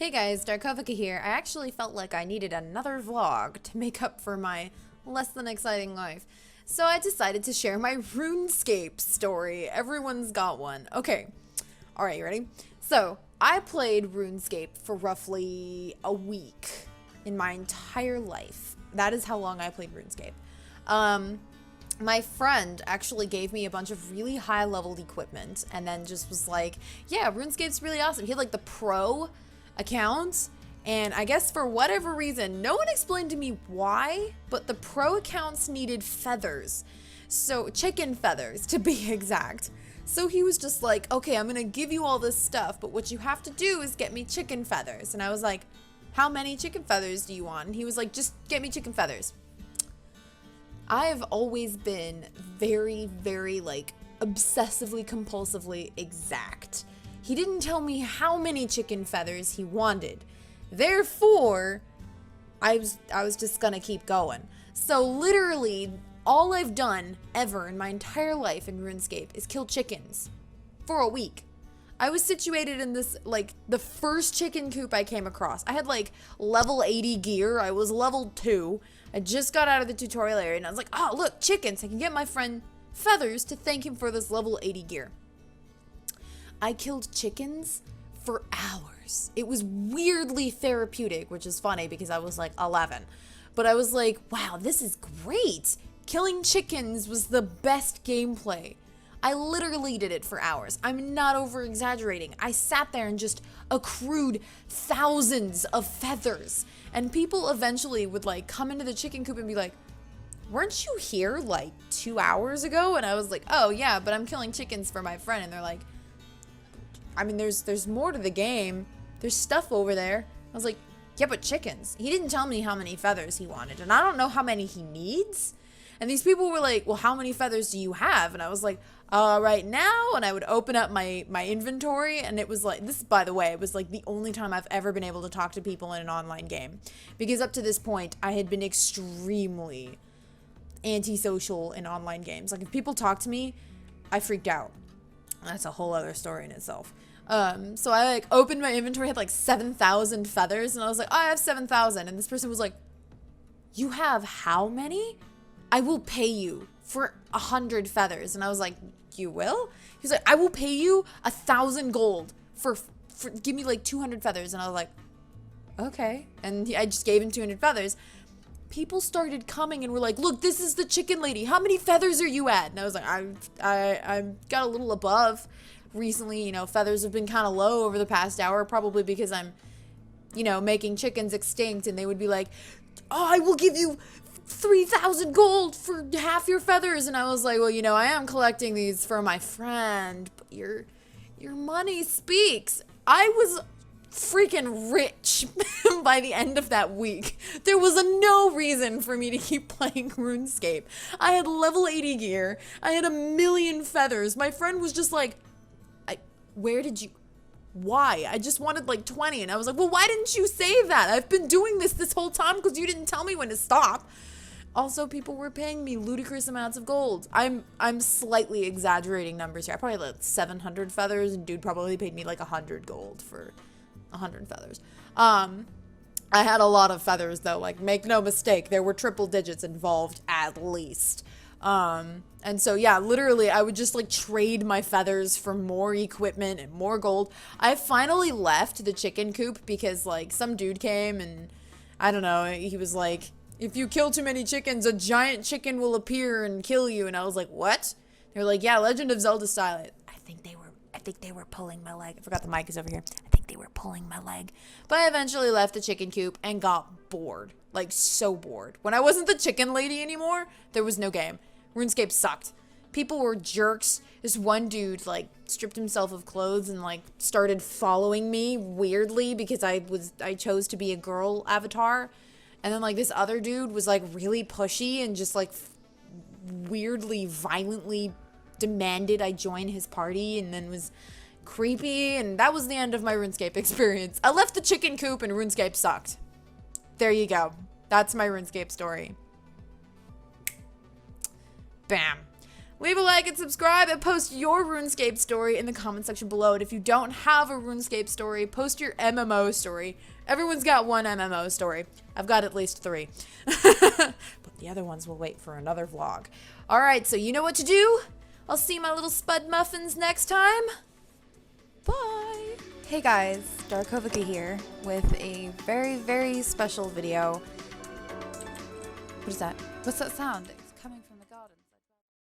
Hey guys, Darkovika here. I actually felt like I needed another vlog to make up for my less than exciting life. So I decided to share my Runescape story. Everyone's got one. Okay. Alright, you ready? So, I played Runescape for roughly a week in my entire life. That is how long I played RuneScape. My friend actually gave me a bunch of really high-leveled equipment and then just was like, yeah, RuneScape's really awesome. He had like the pro account, and I guess for whatever reason, no one explained to me why, but the pro accounts needed feathers. So, chicken feathers to be exact. So he was just like, okay, I'm gonna give you all this stuff, but what you have to do is get me chicken feathers. And I was like, how many chicken feathers do you want? And he was like, just get me chicken feathers. I've always been very, very like obsessively compulsively exact. He didn't tell me how many chicken feathers he wanted. Therefore, I was just gonna keep going. So literally, all I've done ever in my entire life in RuneScape is kill chickens for a week. I was situated in this, like, the first chicken coop I came across. I had, like, level 80 gear. I was level 2. I just got out of the tutorial area, and I was like, oh, look, chickens. I can get my friend feathers to thank him for this level 80 gear. I killed chickens for hours. It was weirdly therapeutic, which is funny because I was, like, 11. But I was like, wow, this is great. Killing chickens was the best gameplay. I literally did it for hours. I'm not over exaggerating. I sat there and just accrued thousands of feathers. And people eventually would like come into the chicken coop and be like, weren't you here like 2 hours ago? And I was like, oh yeah, but I'm killing chickens for my friend. And they're like, I mean, there's more to the game. There's stuff over there. I was like, yeah, but chickens. He didn't tell me how many feathers he wanted. And I don't know how many he needs. And these people were like, well, how many feathers do you have? And I was like, right now. And I would open up my inventory, and it was like, this, by the way, it was like the only time I've ever been able to talk to people in an online game. Because up to this point, I had been extremely antisocial in online games. Like, if people talked to me, I freaked out. That's a whole other story in itself. So I like opened my inventory, had like 7,000 feathers, and I was like, oh, I have 7,000. And this person was like, you have how many? I will pay you for 100 feathers. And I was like, you will? He was like, I will pay you 1,000 gold for give me like 200 feathers. And I was like, okay. And I just gave him 200 feathers. People started coming and were like, look, this is the chicken lady. How many feathers are you at? And I was like, I got a little above recently. You know, feathers have been kind of low over the past hour, probably because I'm, you know, making chickens extinct. And they would be like, oh, I will give you 3,000 gold for half your feathers. And I was like, well, you know, I am collecting these for my friend, but your money speaks. I was freaking rich by the end of that week. There was no reason for me to keep playing RuneScape. I had level 80 gear. I had 1,000,000 feathers. My friend was just like, why? I just wanted like 20. And I was like, well, why didn't you say that? I've been doing this whole time because you didn't tell me when to stop. Also, people were paying me ludicrous amounts of gold. I'm slightly exaggerating numbers here. I probably had like 700 feathers, and dude probably paid me like 100 gold for 100 feathers. I had a lot of feathers though, like make no mistake, there were triple digits involved at least. And so yeah, literally I would just like trade my feathers for more equipment and more gold. I finally left the chicken coop because like some dude came and I don't know, he was like, if you kill too many chickens, a giant chicken will appear and kill you. And I was like, what? They're like, yeah, Legend of Zelda style. I think they were pulling my leg. I forgot the mic is over here. I think they were pulling my leg. But I eventually left the chicken coop and got bored. Like, so bored. When I wasn't the chicken lady anymore, there was no game. RuneScape sucked. People were jerks. This one dude, like, stripped himself of clothes and, like, started following me weirdly because I chose to be a girl avatar. And then, like, this other dude was, like, really pushy and just, like, weirdly, violently demanded I join his party and then was creepy. And that was the end of my RuneScape experience. I left the chicken coop and RuneScape sucked. There you go. That's my RuneScape story. Bam. Leave a like and subscribe and post your RuneScape story in the comment section below. And if you don't have a RuneScape story, post your MMO story. Everyone's got one MMO story. I've got at least 3. But the other ones will wait for another vlog. Alright, so you know what to do. I'll see my little spud muffins next time. Bye! Hey guys, Darkovika here with a very, very special video. What is that? What's that sound?